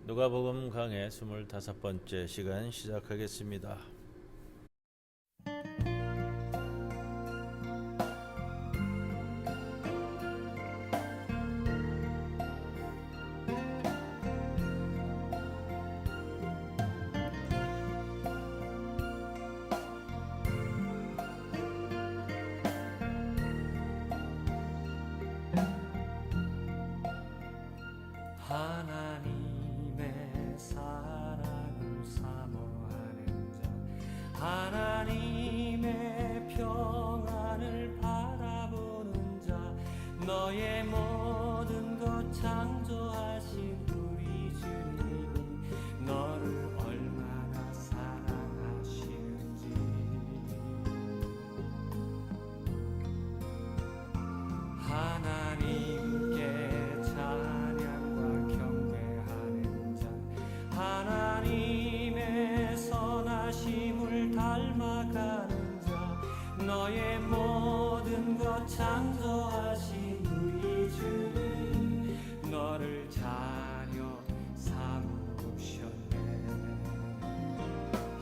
누가복음 강해 25번째 시간 시작하겠습니다. 하나님의 사랑을 사모하는 자, 하나님의 평안을 바라보는 자, 너의 모든 것 창조하신 우리 주님이 너를 얼마나 사랑하시는지. 하나님께 하나님의 선하심을 닮아가는 자, 너의 모든 것 창조하신 우리 주님 너를 자녀 삼으셨네.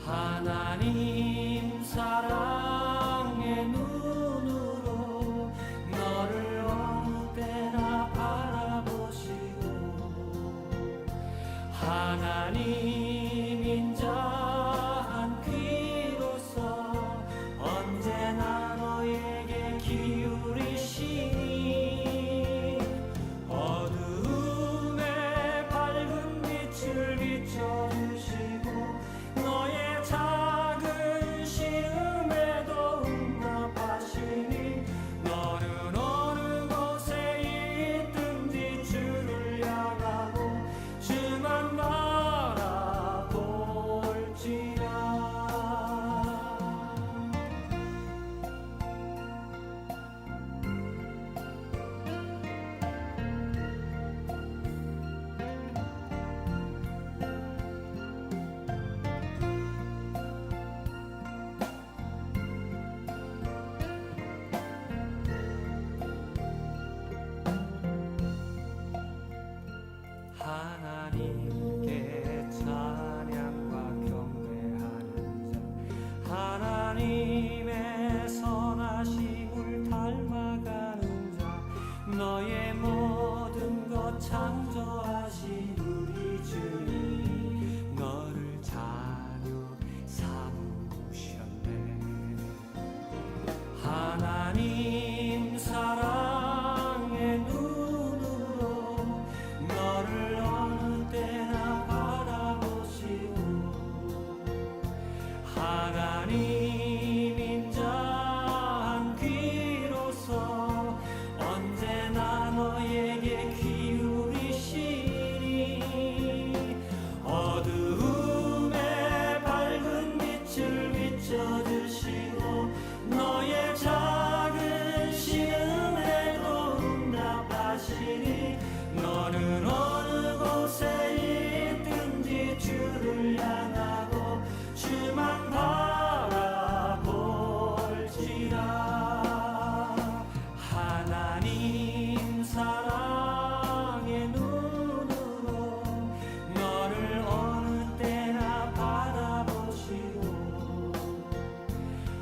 하나님 사랑의 눈으로 너를 어느 때나 바라보시고 하나님 인자한 귀로서 언제나 너에게 기울이시니 어두움에 밝은 빛을 비춰주시고 너의 작은 시음에도 응답하시니 너는 어느 곳에 있든지 주를 향하고 주만 바라볼지라. 하나님께 찬양과 경배하는 자, 하나님의 선하심을 닮아가는 자, 너의 모든 것 창조하신 우리 주님 너를 자녀 삼으셨네. 하나님 사랑의 눈으로 너를 어느 때나 바라보시고 하나님 인자한 귀로서 언제나 너에게 기울이시니 어두움에 밝은 빛을 비춰주시고 너의 작은 시음에도 응답하시니 너는 어느 곳에 있든지 주를 향하고 주만 바라볼지라. 하나님 사랑의 눈으로 너를 어느 때나 바라보시고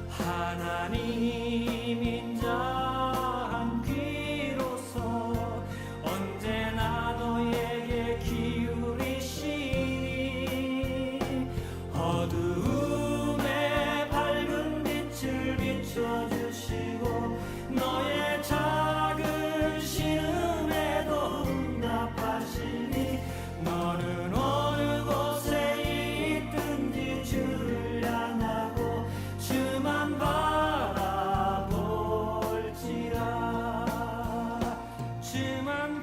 하나님 인자한 귀로서 언제나 너에게 기울이시니 어두움에 밝은 빛을 비춰주시고 너의 작은 시음에도 응답하시니 너는 어느 곳에 있든지 주를 향하고 주만 바라볼지라. 주만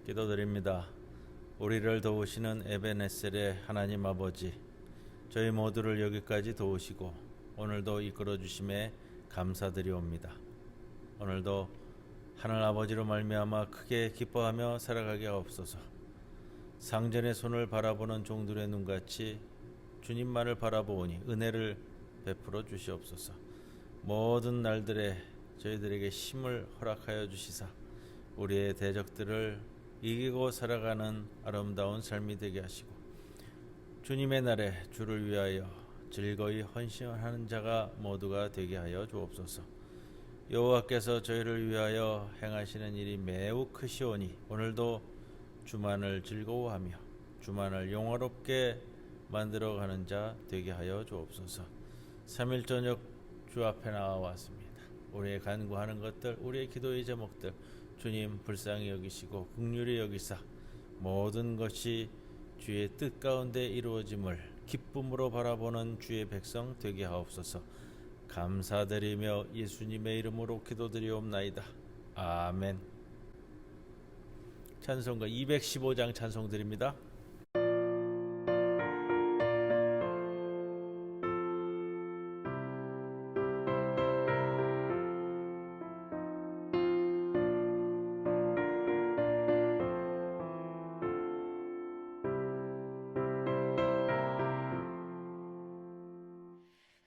기도드립니다. 우리를 도우시는 에베네셀의 하나님 아버지, 저희 모두를 여기까지 도우시고 오늘도 이끌어 주심에 감사드리옵니다. 오늘도 하늘 아버지로 말미암아 크게 기뻐하며 살아가게 하옵소서. 상전의 손을 바라보는 종들의 눈같이 주님만을 바라보오니 은혜를 베풀어 주시옵소서. 모든 날들에 저희들에게 힘을 허락하여 주시사 우리의 대적들을 이기고 살아가는 아름다운 삶이 되게 하시고 주님의 날에 주를 위하여 즐거이 헌신하는 자가 모두가 되게 하여 주옵소서. 여호와께서 저희를 위하여 행하시는 일이 매우 크시오니 오늘도 주만을 즐거워하며 주만을 영화롭게 만들어가는 자 되게 하여 주옵소서. 3일 저녁 주 앞에 나와왔습니다. 우리의 간구하는 것들, 우리의 기도의 제목들 주님 불쌍히 여기시고 긍휼히 여기사 모든 것이 주의 뜻 가운데 이루어짐을 기쁨으로 바라보는 주의 백성 되게 하옵소서. 감사드리며 예수님의 이름으로 기도드리옵나이다. 아멘. 찬송가 215장 찬송드립니다.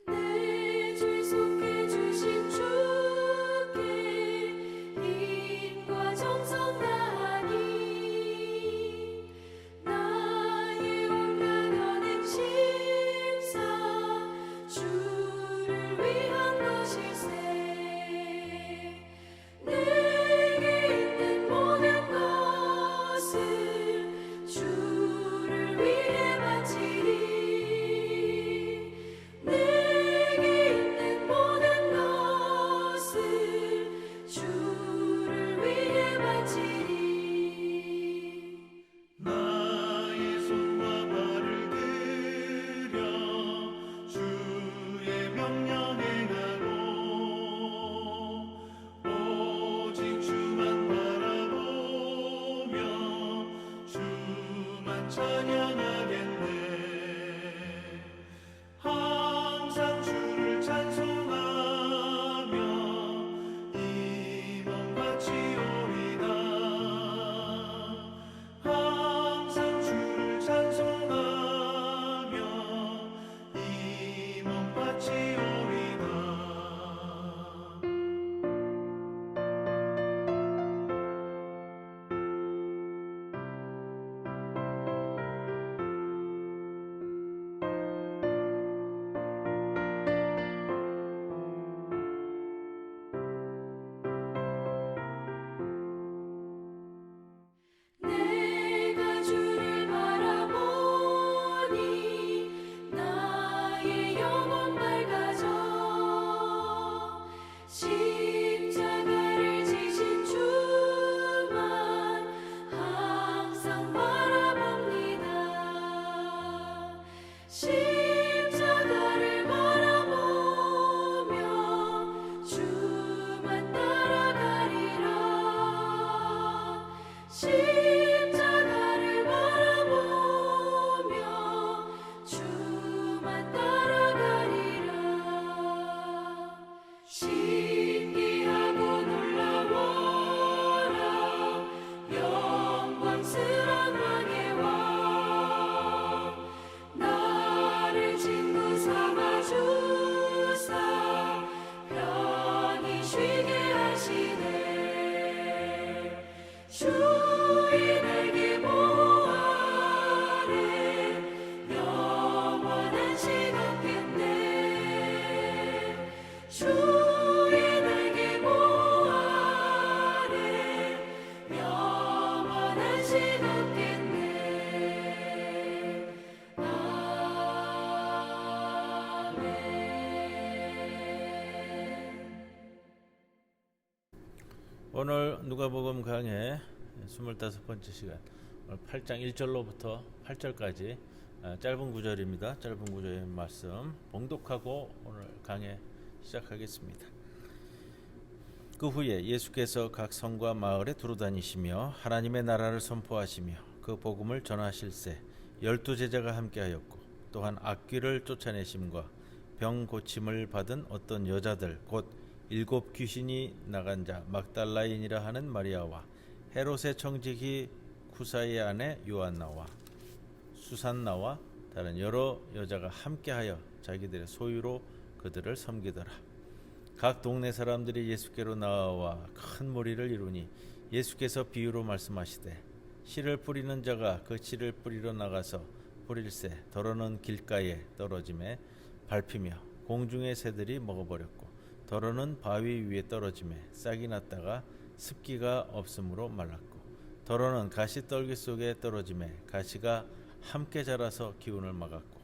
내 주 속해 주신 주께 힘과 정성 다하니 나의 온갖 언행 심사 주를 위한 것일세. 내게 있는 모든 것을 주를 위해 바치리. 내게 있는 모든 것을 주를 위해 바치리. 나의 손과 발을 들여 주의 명령 행하고 오직 주만 바라보며 주만 찬양하겠네. 항상 주를 찬송하며 이 몸 바치오리다. 항상 주를 찬송하며 이 몸 바치오리다. 내가 주를 바라보니 나의 영혼 밝아져. 십자가를 지신 주만 항상 바라봅니다. 십자가를 바라보며 주만 따라가리라. 십자가를 바라보며 주만 따라가리라. 신기하고 놀라워라 영광스런 왕의 왕. 나를 친구 삼아 주사 편히 쉬게 하시네. 주의 날개 보아래 영원한 식 없겠네. 주의 날개 보아래 영원한 식 없겠네. 아멘. 오늘 누가복음 강해 25번째 시간 오늘 8장 1절로부터 8절까지 짧은 구절입니다. 짧은 구절의 말씀 봉독하고 오늘 강해 시작하겠습니다. 그 후에 예수께서 각 성과 마을에 두루다니시며 하나님의 나라를 선포하시며 그 복음을 전하실세 12 제자가 함께하였고 또한 악귀를 쫓아내심과 병 고침을 받은 어떤 여자들 곧 7 귀신이 나간 자 막달라인이라 하는 마리아와 헤롯의 청지기 쿠사의 아내 요한나와 수산나와 다른 여러 여자가 함께하여 자기들의 소유로 그들을 섬기더라. 각 동네 사람들이 예수께로 나와 큰 무리를 이루니 예수께서 비유로 말씀하시되 씨를 뿌리는 자가 그 씨를 뿌리러 나가서 뿌릴새 더러는 길가에 떨어짐에 밟히며 공중의 새들이 먹어버렸고 더러는 바위 위에 떨어짐에 싹이 났다가 습기가 없으므로 말랐고 더러는 가시떨기 속에 떨어짐에 가시가 함께 자라서 기운을 막았고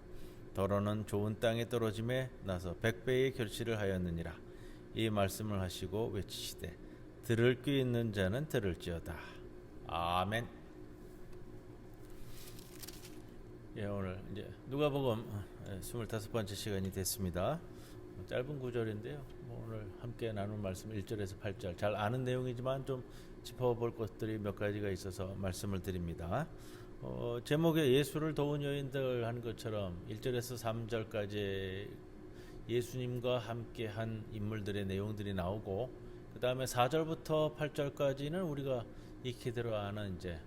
더러는 좋은 땅에 떨어짐에 나서 100배의 결실을 하였느니라. 이 말씀을 하시고 외치시되 들을 귀 있는 자는 들을지어다. 아멘. 예, 오늘 이제 누가복음 25번째 시간이 됐습니다. 짧은 구절인데요. 오늘 함께 나눌 말씀 1절에서 8절 잘 아는 내용이지만 좀 짚어볼 것들이 몇 가지가 있어서 말씀을 드립니다. 제목에 예수를 도운 여인들 하는 것처럼 1절에서 3절까지 예수님과 함께한 인물들의 내용들이 나오고 그 다음에 4절부터 8절까지는 우리가 익히 들어 아는 이제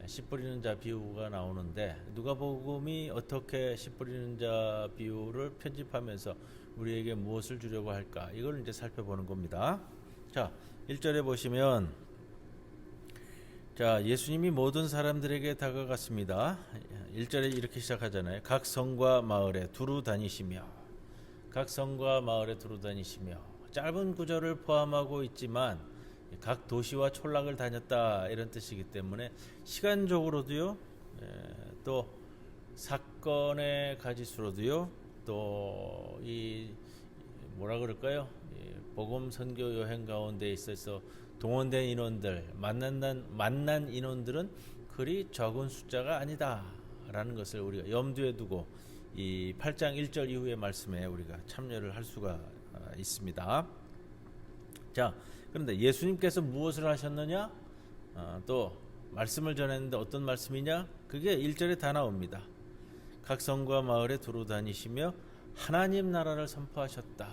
씨 뿌리는 자 비유가 나오는데 누가복음이 어떻게 씨 뿌리는 자 비유를 편집하면서 우리에게 무엇을 주려고 할까 이걸 이제 살펴보는 겁니다. 자, 1절에 보시면 자, 예수님이 모든 사람들에게 다가갔습니다. 1절에 이렇게 시작하잖아요. 각 성과 마을에 두루 다니시며 각 성과 마을에 두루 다니시며 짧은 구절을 포함하고 있지만 각 도시와 촌락을 다녔다 이런 뜻이기 때문에 시간적으로도요 또 사건의 가지수로도요 또 이 뭐라 그럴까요 복음 선교 여행 가운데 있어서 동원된 인원들 만난 인원들은 그리 적은 숫자가 아니다라는 것을 우리가 염두에 두고 이 8장 1절 이후의 말씀에 우리가 참여를 할 수가 있습니다. 자, 그런데 예수님께서 무엇을 하셨느냐? 또 말씀을 전했는데 어떤 말씀이냐? 그게 1절에 다 나옵니다. 각 성과 마을에 두루 다니시며 하나님 나라를 선포하셨다.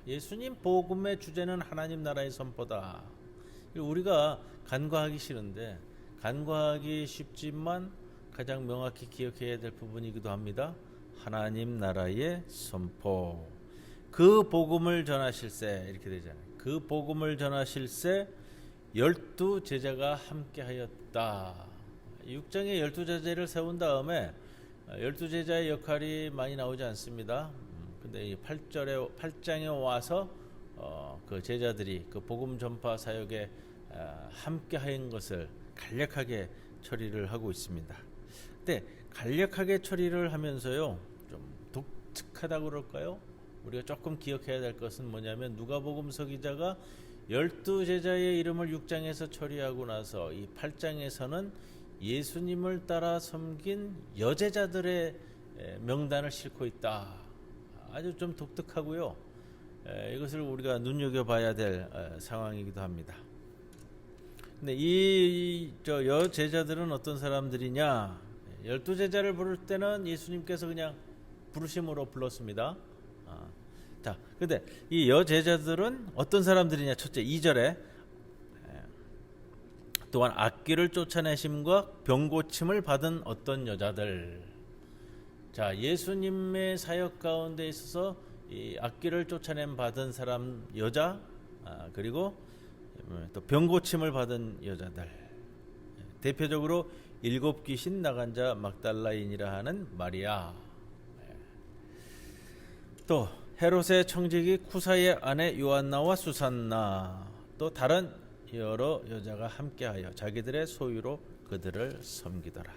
예수님 복음의 주제는 하나님 나라의 선포다. 우리가 간과하기 싫은데 간과하기 쉽지만 가장 명확히 기억해야 될 부분이기도 합니다. 하나님 나라의 선포. 그 복음을 전하실세 이렇게 되잖아요. 그 복음을 전하실세 12 제자가 함께 하였다. 6장에 12 제자를 세운 다음에 12 제자의 역할이 많이 나오지 않습니다. 근데 이 8장에 와서 그 제자들이 그 복음 전파 사역에 함께 하는 것을 간략하게 처리를 하고 있습니다. 근데 간략하게 처리를 하면서요 좀 독특하다고 그럴까요? 우리가 조금 기억해야 될 것은 뭐냐면 누가복음서 기자가 12 제자의 이름을 6장에서 처리하고 나서 이 8장에서는 예수님을 따라 섬긴 여제자들의 명단을 싣고 있다. 아주 좀 독특하고요. 이것을 우리가 눈여겨봐야 될 상황이기도 합니다. 근데 이 여제자들은 어떤 사람들이냐? 12 제자를 부를 때는 예수님께서 그냥 부르심으로 불렀습니다. 자, 근데 이 여제자들은 어떤 사람들이냐? 첫째 2절에 또한 악귀를 쫓아내심과 병고침을 받은 어떤 여자들. 자, 예수님의 사역 가운데 있어서 이 악귀를 쫓아냄 받은 사람 여자, 그리고 또 병고침을 받은 여자들. 대표적으로 7 귀신 나간 자 막달라인이라 하는 마리아. 또 헤롯의 청지기 쿠사의 아내 요한나와 수산나, 또 다른 여러 여자가 함께하여 자기들의 소유로 그들을 섬기더라.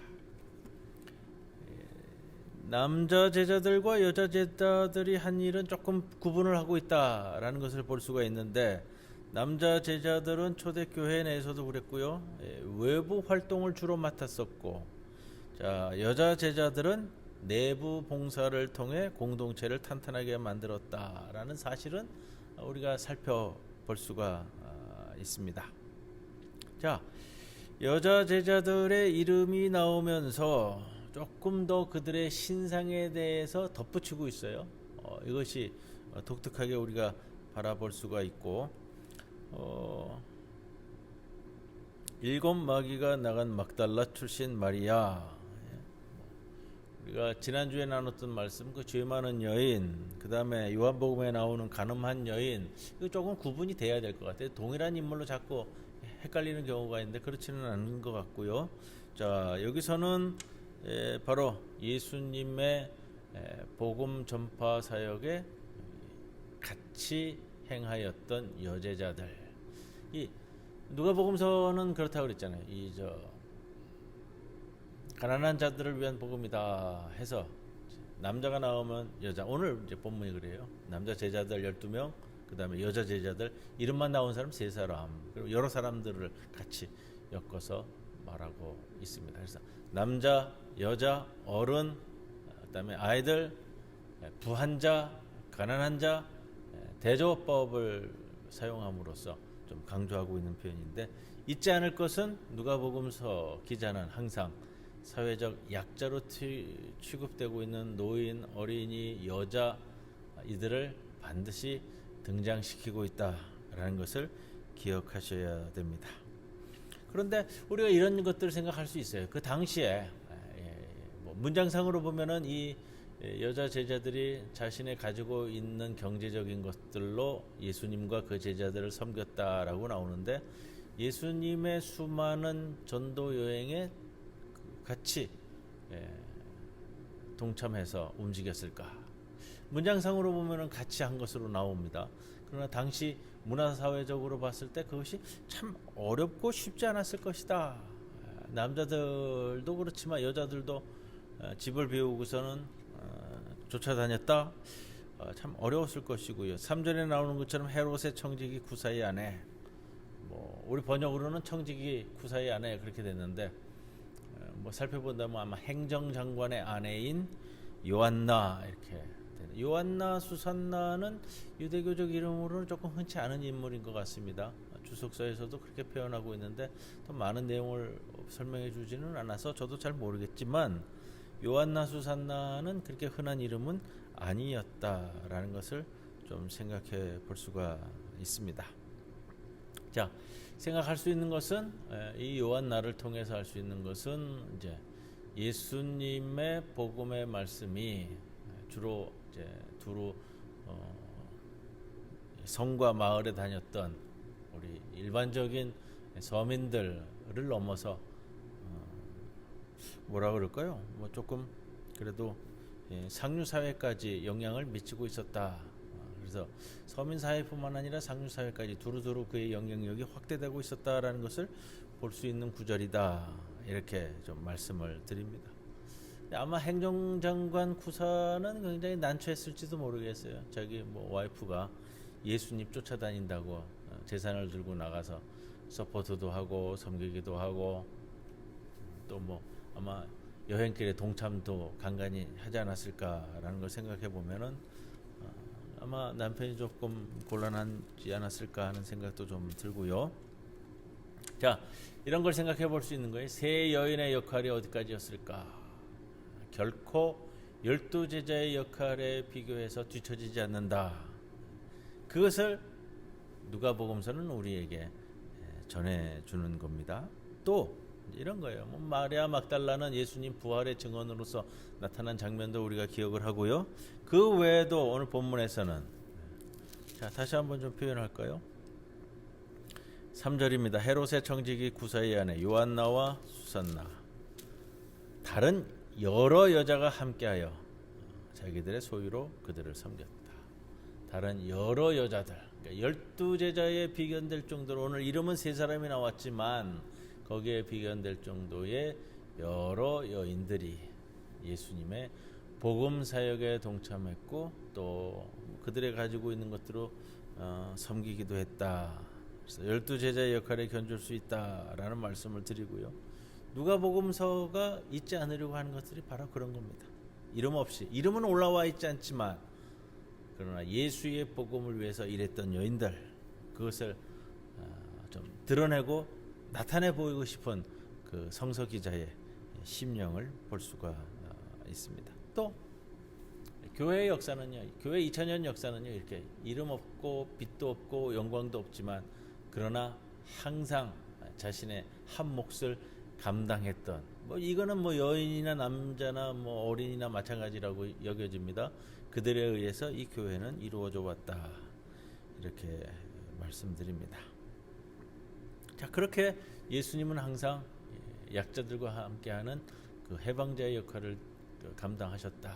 남자 제자들과 여자 제자들이 한 일은 조금 구분을 하고 있다라는 것을 볼 수가 있는데, 남자 제자들은 초대교회 내에서도 그랬고요, 외부 활동을 주로 맡았었고, 자, 여자 제자들은 내부 봉사를 통해 공동체를 탄탄하게 만들었다라는 사실은 우리가 살펴볼 수가 있습니다. 자, 여자 제자들의 이름이 나오면서 조금 더 그들의 신상에 대해서 덧붙이고 있어요. 이것이 독특하게 우리가 바라볼 수가 있고, 일곱 마귀가 나간 막달라 출신 마리아. 우리가 지난주에 나눴던 말씀, 그 죄 많은 여인, 그 다음에 요한복음에 나오는 가늠한 여인, 이거 조금 구분이 돼야 될 것 같아요. 동일한 인물로 자꾸 헷갈리는 경우가 있는데 그렇지는 않은 것 같고요. 자, 여기서는 바로 예수님의 복음 전파 사역에 같이 행하였던 여제자들. 이 누가복음서는 그렇다고 그랬잖아요. 가난한 자들을 위한 복음이다 해서 남자가 나오면 여자, 오늘 이제 본문이 그래요. 남자 제자들 12명, 그 다음에 여자 제자들, 이름만 나온 사람 3사람, 그리고 여러 사람들을 같이 엮어서 말하고 있습니다. 그래서 남자, 여자, 어른, 그 다음에 아이들, 부한 자, 가난한 자, 대조법을 사용함으로써 좀 강조하고 있는 표현인데, 잊지 않을 것은 누가복음서 기자는 항상 사회적 약자로 취급되고 있는 노인, 어린이, 여자, 이들을 반드시 등장시키고 있다라는 것을 기억하셔야 됩니다. 그런데 우리가 이런 것들을 생각할 수 있어요. 그 당시에 문장상으로 보면은 이 여자 제자들이 자신의 가지고 있는 경제적인 것들로 예수님과 그 제자들을 섬겼다라고 나오는데, 예수님의 수많은 전도 여행에 같이 동참해서 움직였을까? 문장상으로 보면은 같이 한 것으로 나옵니다. 그러나 당시 문화사회적으로 봤을 때 그것이 참 어렵고 쉽지 않았을 것이다. 남자들도 그렇지만 여자들도 집을 비우고서는 쫓아다녔다. 참 어려웠을 것이고요. 3절에 나오는 것처럼 헤롯의 청지기 구사의 아내, 우리 번역으로는 청지기 구사의 아내 그렇게 됐는데, 살펴본다면 아마 행정장관의 아내인 요한나 이렇게 되는. 요한나 수산나는 유대교적 이름으로는 조금 흔치 않은 인물인 것 같습니다. 주석서에서도 그렇게 표현하고 있는데 더 많은 내용을 설명해 주지는 않아서 저도 잘 모르겠지만, 요한나 수산나는 그렇게 흔한 이름은 아니었다라는 것을 좀 생각해 볼 수가 있습니다. 자, 생각할 수 있는 것은, 이 요한나를 통해서 할 수 있는 것은 이제 예수님의 복음의 말씀이 주로 이제 두루 성과 마을에 다녔던 우리 일반적인 서민들을 넘어서 뭐라 그럴까요? 조금 그래도 상류 사회까지 영향을 미치고 있었다. 그래서 서민 사회뿐만 아니라 상류 사회까지 두루두루 그의 영향력이 확대되고 있었다라는 것을 볼 수 있는 구절이다. 이렇게 좀 말씀을 드립니다. 아마 행정장관 구사는 굉장히 난처했을지도 모르겠어요. 자기 와이프가 예수님 쫓아다닌다고 재산을 들고 나가서 서포트도 하고 섬기기도 하고, 또 아마 여행길에 동참도 간간히 하지 않았을까라는 걸 생각해 보면은 아마 남편이 조금 곤란하지 않았을까 하는 생각도 좀 들고요. 자, 이런 걸 생각해 볼 수 있는 거예요. 세 여인의 역할이 어디까지였을까? 결코 12제자의 역할에 비교해서 뒤처지지 않는다. 그것을 누가복음서는 우리에게 전해주는 겁니다. 또 이런 거예요. 마리아 막달라는 예수님 부활의 증언으로서 나타난 장면도 우리가 기억을 하고요. 그 외에도 오늘 본문에서는, 자, 다시 한번 좀 표현할까요? 3절입니다. 헤롯의 청지기 구사의 아내 요한나와 수산나, 다른 여러 여자가 함께하여 자기들의 소유로 그들을 섬겼다. 다른 여러 여자들, 그러니까 12제자에 비견될 정도로, 오늘 이름은 3사람이 나왔지만 거기에 비견될 정도의 여러 여인들이 예수님의 복음 사역에 동참했고, 또 그들의 가지고 있는 것들로 섬기기도 했다. 그래서 12제자의 역할에 견줄 수 있다라는 말씀을 드리고요. 누가복음서가 잊지 않으려고 하는 것들이 바로 그런 겁니다. 이름 없이, 이름은 올라와 있지 않지만 그러나 예수의 복음을 위해서 일했던 여인들, 그것을 좀 드러내고 나타내 보이고 싶은 그 성서 기자의 심령을 볼 수가 있습니다. 또 교회의 역사는요, 교회 2000년 역사는요, 이렇게 이름 없고 빛도 없고 영광도 없지만 그러나 항상 자신의 한 몫을 감당했던, 뭐 이거는 뭐 여인이나 남자나 뭐 어린이나 마찬가지라고 여겨집니다. 그들에 의해서 이 교회는 이루어져 왔다, 이렇게 말씀드립니다. 자, 그렇게 예수님은 항상 약자들과 함께하는 그 해방자의 역할을 감당하셨다.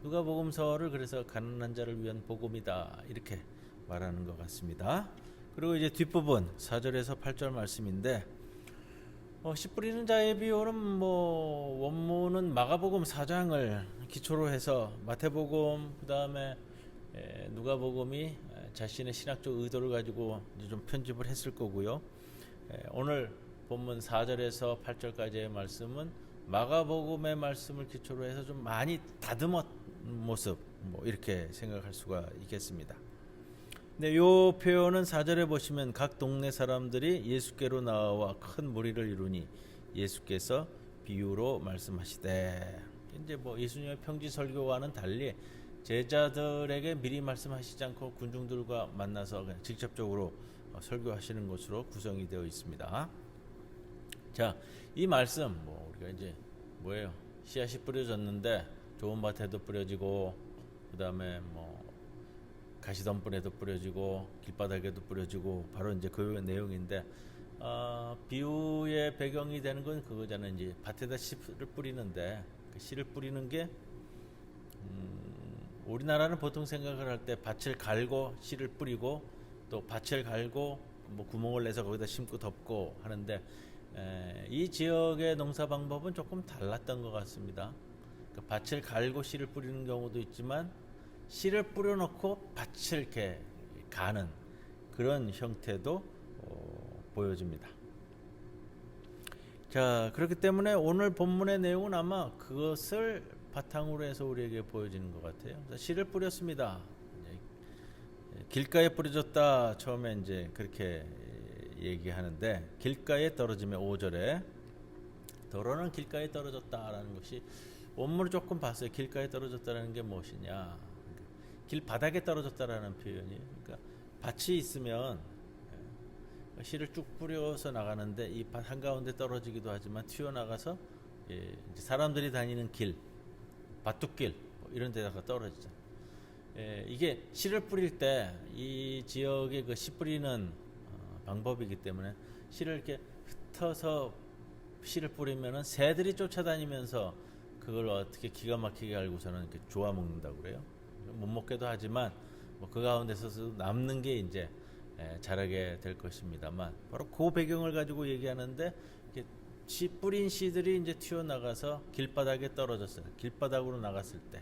누가복음서를 그래서 가난한 자를 위한 복음이다, 이렇게 말하는 것 같습니다. 그리고 이제 뒷부분 4절에서 8절 말씀인데, 씨 뿌리는 자의 비유는 뭐 원문은 마가복음 4장을 기초로 해서 마태복음, 그 다음에 누가복음이 자신의 신학적 의도를 가지고 이제 좀 편집을 했을 거고요. 오늘 본문 4절에서 8절까지의 말씀은 마가복음의 말씀을 기초로 해서 좀 많이 다듬은 모습, 뭐 이렇게 생각할 수가 있겠습니다. 근데 이 표현은 4절에 보시면 각 동네 사람들이 예수께로 나와 큰 무리를 이루니 예수께서 비유로 말씀하시되, 이제 뭐 예수님의 평지 설교와는 달리 제자들에게 미리 말씀하시지 않고 군중들과 만나서 그냥 직접적으로 설교하시는 것으로 구성이 되어 있습니다. 자, 이 말씀 뭐 우리가 이제 뭐예요? 씨앗이 뿌려졌는데 좋은 밭에도 뿌려지고, 그 다음에 뭐 가시덤불에도 뿌려지고 길바닥에도 뿌려지고, 바로 이제 그 내용인데, 비유의 배경이 되는 건 그거잖아요. 이제 밭에다 씨를 뿌리는데 그 씨를 뿌리는 게 우리나라는 보통 생각을 할 때 밭을 갈고 씨를 뿌리고, 또 밭을 갈고 뭐 구멍을 내서 거기다 심고 덮고 하는데, 이 지역의 농사 방법은 조금 달랐던 것 같습니다. 그러니까 밭을 갈고 씨를 뿌리는 경우도 있지만 씨를 뿌려놓고 밭을 이렇게 가는 그런 형태도 보여집니다. 자, 그렇기 때문에 오늘 본문의 내용은 아마 그것을 바탕으로 해서 우리에게 보여지는 것 같아요. 씨를 뿌렸습니다. 길가에 뿌려졌다, 처음에 이제 그렇게 얘기하는데, 길가에 떨어지면 5절에 더러는 길가에 떨어졌다라는 것이 원문을 조금 봤어요. 길가에 떨어졌다라는 게 무엇이냐? 길 바닥에 떨어졌다라는 표현이에요. 그러니까 밭이 있으면 씨를 쭉 뿌려서 나가는데 이 밭 한가운데 떨어지기도 하지만 튀어나가서 이제 사람들이 다니는 길, 밭둑길 뭐 이런 데다가 떨어지죠. 이게 씨를 뿌릴 때 이 지역의 그 씨 뿌리는 방법이기 때문에 씨를 이렇게 흩어서 씨를 뿌리면은 새들이 쫓아다니면서 그걸 어떻게 기가 막히게 알고서는 이렇게 조아 먹는다고 그래요. 못 먹게도 하지만 뭐 그 가운데서 남는 게 이제 자라게 될 것입니다만, 바로 그 배경을 가지고 얘기하는데, 씨 뿌린 씨들이 이제 튀어나가서 길바닥에 떨어졌어요. 길바닥으로 나갔을 때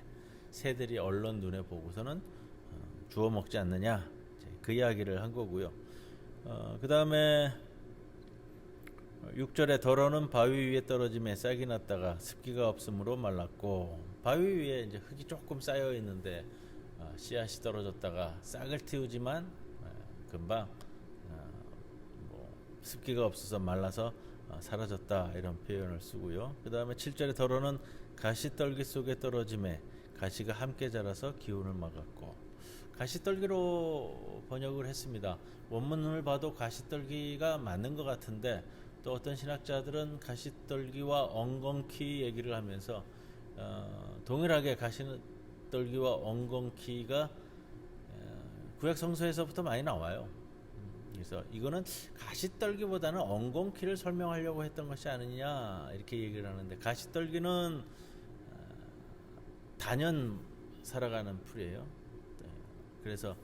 새들이 얼른 눈에 보고서는 주워 먹지 않느냐, 그 이야기를 한 거고요. 그 다음에 6절에 더러는 바위 위에 떨어짐에 싹이 났다가 습기가 없으므로 말랐고, 바위 위에 이제 흙이 조금 쌓여 있는데 씨앗이 떨어졌다가 싹을 틔우지만 금방 뭐 습기가 없어서 말라서 사라졌다, 이런 표현을 쓰고요. 그 다음에 7절에 더러는 가시떨기 속에 떨어짐에 가시가 함께 자라서 기운을 막았고, 가시떨기로 번역을 했습니다. 원문을 봐도 가시떨기가 맞는 것 같은데, 또 어떤 신학자들은 가시떨기와 엉겅퀴 얘기를 하면서 동일하게 가시떨기와 엉겅퀴가 구약 성서에서부터 많이 나와요. 그래서 이거는 가시떨기보다는 엉겅퀴를 설명하려고 했던 것이 아니냐, 이렇게 얘기를 하는데, 가시떨기는 단연 살아가는 풀이에요. 그래서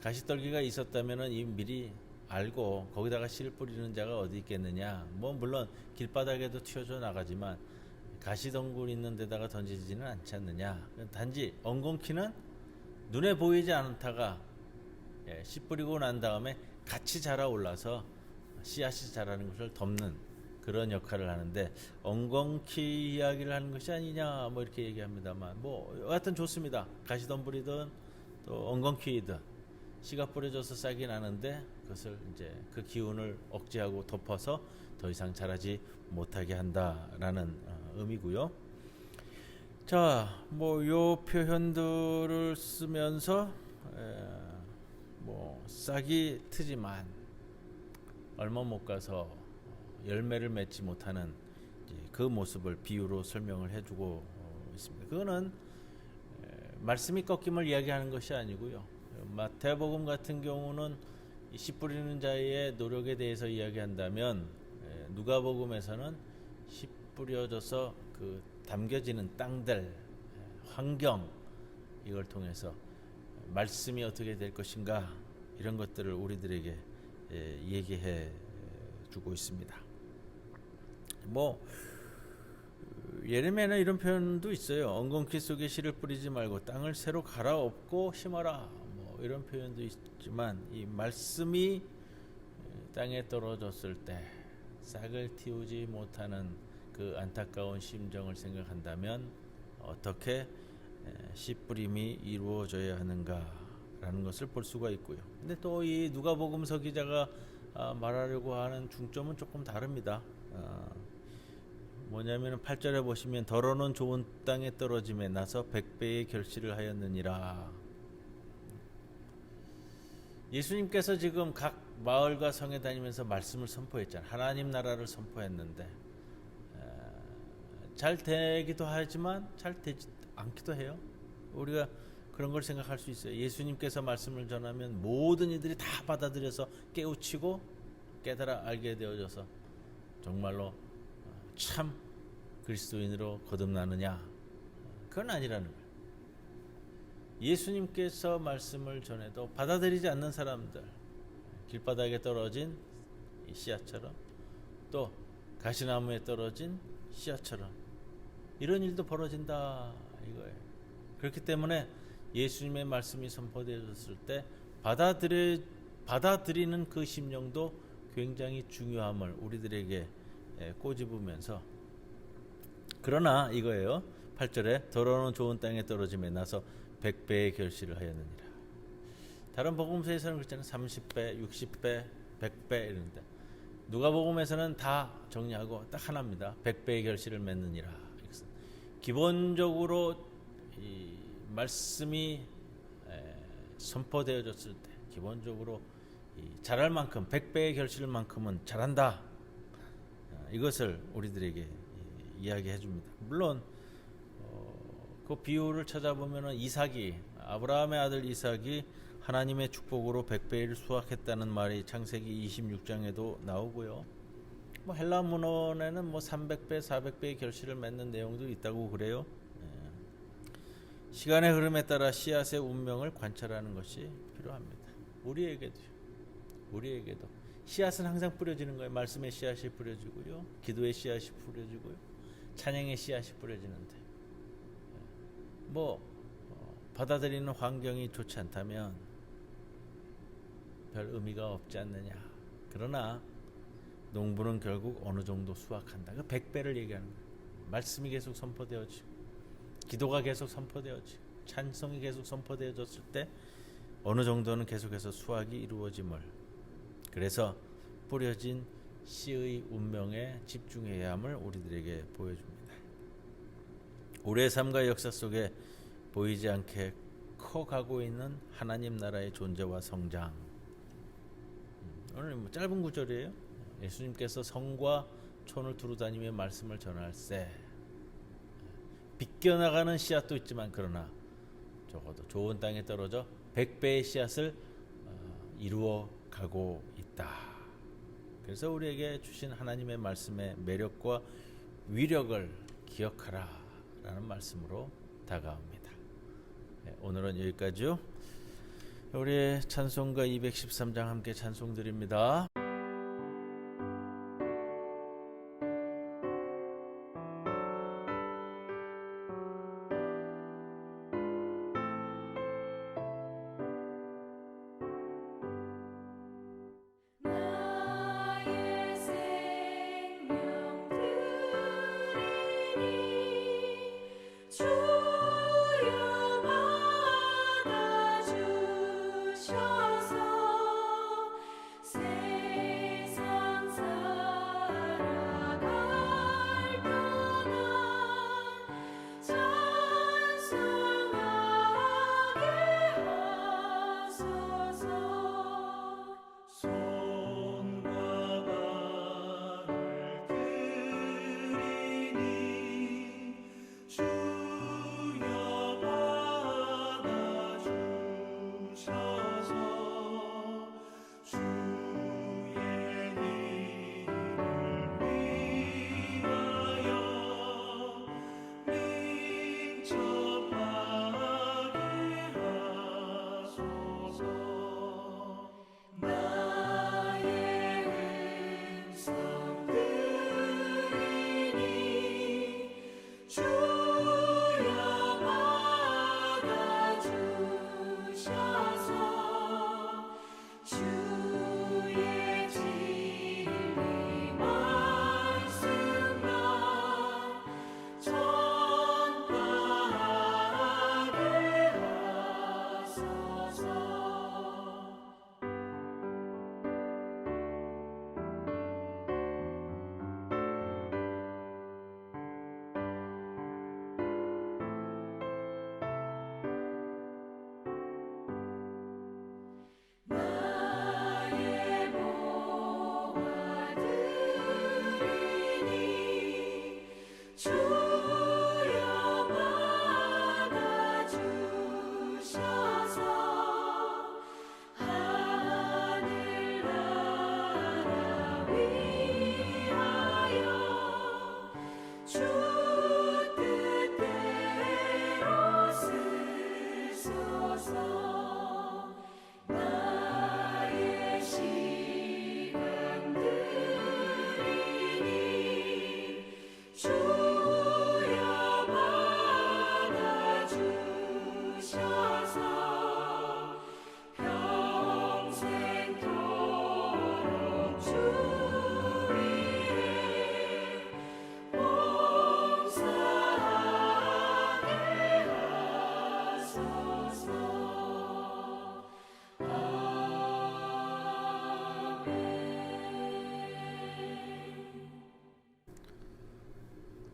가시떨기가 있었다면은 이 미리 알고 거기다가 씨를 뿌리는 자가 어디 있겠느냐. 뭐 물론 길바닥에도 튀어져 나가지만 가시덩굴 있는 데다가 던지지는 않지 않느냐. 단지 엉겅퀴는 눈에 보이지 않다가 씨 뿌리고 난 다음에 같이 자라올라서 씨앗이 자라는 것을 덮는 그런 역할을 하는데, 엉겅퀴 이야기를 하는 것이 아니냐, 뭐 이렇게 얘기합니다만, 뭐 여하튼 좋습니다. 가시덤불이든 또 엉겅퀴이든 씨가 뿌려져서 싹이 나는데 그것을 이제 그 기운을 억제하고 덮어서 더 이상 자라지 못하게 한다라는 의미고요. 자, 뭐 요 표현들을 쓰면서 뭐 싹이 트지만 얼마 못 가서 열매를 맺지 못하는 이제 그 모습을 비유로 설명을 해주고 있습니다. 그거는 말씀이 꺾임을 이야기하는 것이 아니고요. 마태복음 같은 경우는 씨 뿌리는 자의 노력에 대해서 이야기한다면 누가복음에서는 씨 뿌려져서 그 담겨지는 땅들, 환경, 이걸 통해서 말씀이 어떻게 될 것인가, 이런 것들을 우리들에게 얘기해 주고 있습니다. 뭐 예레미야는 이런 표현도 있어요. 엉겅퀴 속에 씨를 뿌리지 말고 땅을 새로 갈아엎고 심어라, 뭐 이런 표현도 있지만, 이 말씀이 땅에 떨어졌을 때 싹을 틔우지 못하는 그 안타까운 심정을 생각한다면 어떻게 씨 뿌림이 이루어져야 하는가라는 것을 볼 수가 있고요. 근데 또 이 누가복음서 기자가 말하려고 하는 중점은 조금 다릅니다. 뭐냐면 8절에 보시면 더러는 좋은 땅에 떨어짐에 나서 100배의 결실을 하였느니라. 예수님께서 지금 각 마을과 성에 다니면서 말씀을 선포했잖아요. 하나님 나라를 선포했는데 잘 되기도 하지만 잘 되지 않기도 해요. 우리가 그런 걸 생각할 수 있어요. 예수님께서 말씀을 전하면 모든 이들이 다 받아들여서 깨우치고 깨달아 알게 되어져서 정말로 참 그리스도인으로 거듭나느냐? 그건 아니라는 거예요. 예수님께서 말씀을 전해도 받아들이지 않는 사람들, 길바닥에 떨어진 이 씨앗처럼, 또 가시나무에 떨어진 씨앗처럼 이런 일도 벌어진다 이거예요. 그렇기 때문에 예수님의 말씀이 선포되어졌을 때 받아들이는 그 심령도 굉장히 중요함을 우리들에게 꼬집으면서, 그러나 이거예요. 8절에 더러는 좋은 땅에 떨어짐에 나서 100배의 결실을 하였느니라. 다른 복음서에서는 그렇잖아요. 30배, 60배, 100배 이런데, 누가복음에서는 다 정리하고 딱 하나입니다. 100배의 결실을 맺느니라. 기본적으로 이 말씀이 선포되어졌을 때 기본적으로 잘할 만큼 100배의 결실만큼은 잘한다. 이것을 우리들에게 이야기해 줍니다. 물론 그 비유를 찾아보면 이삭이, 아브라함의 아들 이삭이 하나님의 축복으로 100배를 수확했다는 말이 창세기 26장에도 나오고요. 뭐 헬라 문헌에는 뭐 300배, 400배의 결실을 맺는 내용도 있다고 그래요. 시간의 흐름에 따라 씨앗의 운명을 관찰하는 것이 필요합니다. 우리에게도 씨앗은 항상 뿌려지는 거예요. 말씀의 씨앗이 뿌려지고요, 기도의 씨앗이 뿌려지고요, 찬양의 씨앗이 뿌려지는데, 뭐 받아들이는 환경이 좋지 않다면 별 의미가 없지 않느냐. 그러나 농부는 결국 어느 정도 수확한다. 그 100배를 얘기하는 거예요. 말씀이 계속 선포되어지고, 기도가 계속 선포되어지고, 찬송이 계속 선포되어졌을 때 어느 정도는 계속해서 수확이 이루어짐을, 그래서 뿌려진 씨의 운명에 집중해야 함을 우리들에게 보여줍니다. 우리의 삶과 역사 속에 보이지 않게 커가고 있는 하나님 나라의 존재와 성장. 오늘 뭐 짧은 구절이에요. 예수님께서 성과 촌을 두루다니며 말씀을 전할세. 비껴나가는 씨앗도 있지만 그러나 적어도 좋은 땅에 떨어져 100배의 씨앗을 이루어 가고 있다. 그래서 우리에게 주신 하나님의 말씀의 매력과 위력을 기억하라 라는 말씀으로 다가옵니다. 오늘은 여기까지요. 우리 찬송가 213장 함께 찬송 드립니다. 나의 생명 드리니 주여 받아주셔서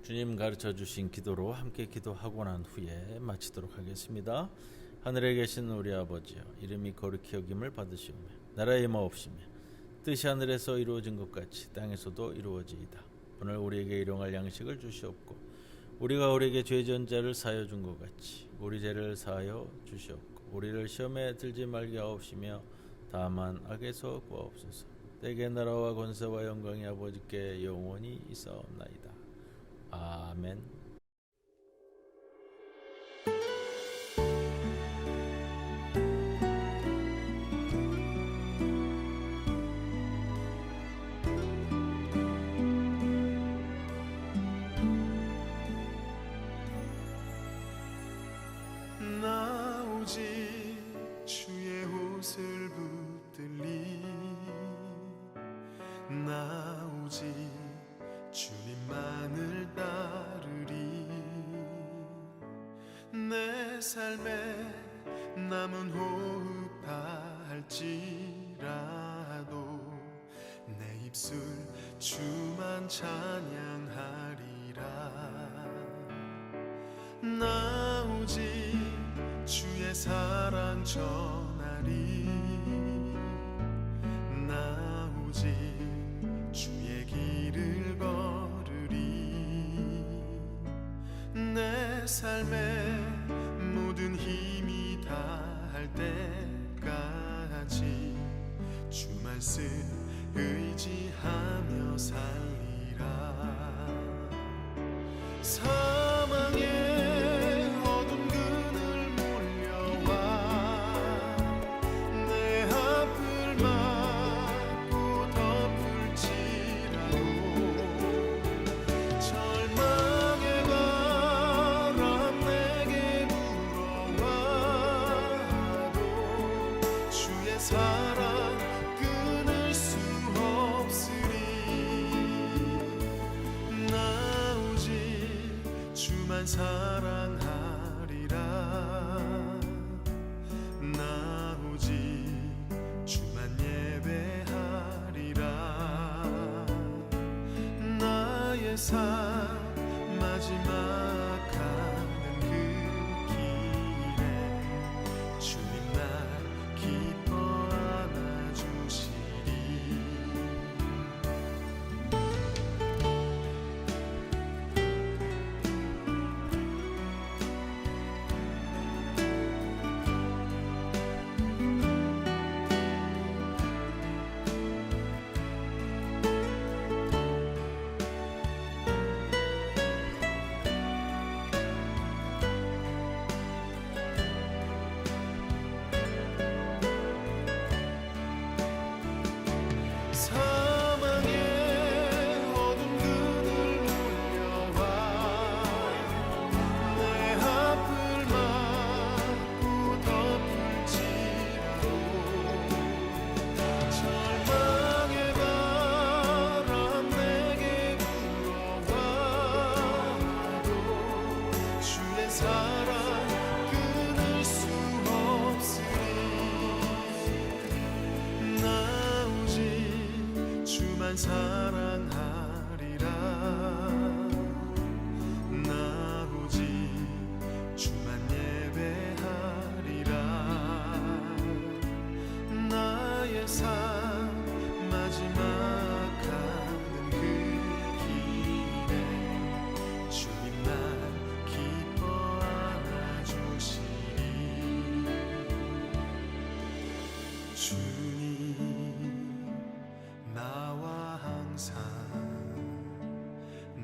주님 가르쳐 주신 기도로 함께 기도하고 난 후에 마치도록 하겠습니다. 하늘에 계신 우리 아버지여, 이름이 거룩히 여김을 받으시오며 나라의 임하옵시며 뜻이 하늘에서 이루어진 것 같이 땅에서도 이루어지이다. 오늘 우리에게 일용할 양식을 주시옵고 우리가 우리에게 죄 지은 자를 사하여 준 것 같이 우리 죄를 사하여 주시옵고 우리를 시험에 들지 말게 하옵시며 다만 악에서 구하옵소서. 내게 나라와 권세와 영광이 아버지께 영원히 있사옵나이다. 아멘. 나 오직 주의 옷을 붙들리 나 오직 주님만을 따르리 내 삶에 남은 호흡 다할지라도 내 입술 주만 찬양하리라 나 오직 주의 사랑 전하리 나 오직 주의 길을 걸으리 내 삶에 모든 힘이 다할 때까지 주 말씀 의지하며 살리라 사망의 어둠 그늘 몰려와 내 앞을 막고 덮을지라도 절망의 바람 내게 불어와도 주의 사랑 끊을 수 없으리 나 오직 주만 사랑하리라 나 오직 주만 예배하리라 나의 삶 마지막 가는 그 길에 주님 날 기뻐 안아주시리 사망의 어둠 그늘 몰려와 내 앞을 막고 덮을지라도 절망의 바람 내게 불어와도 주의 사랑 끊을 수 없으리 나 오직 주만 사랑하리라 나 오직 주만 예배하리라 나의 삶 마지막 가는 그 길에 주님 날 기뻐 안아주시리 주님 나와 항상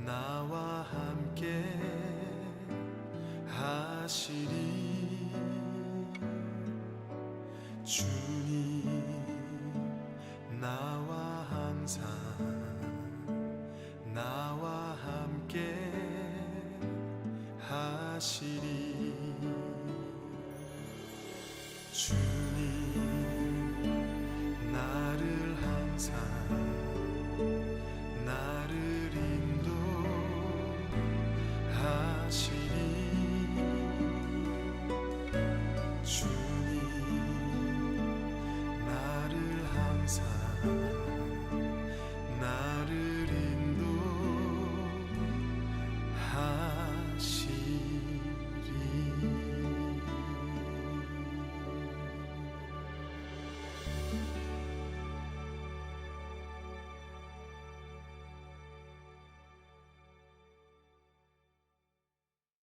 나와 함께 하시리 주님 나와 항상 나와 함께 하시리 주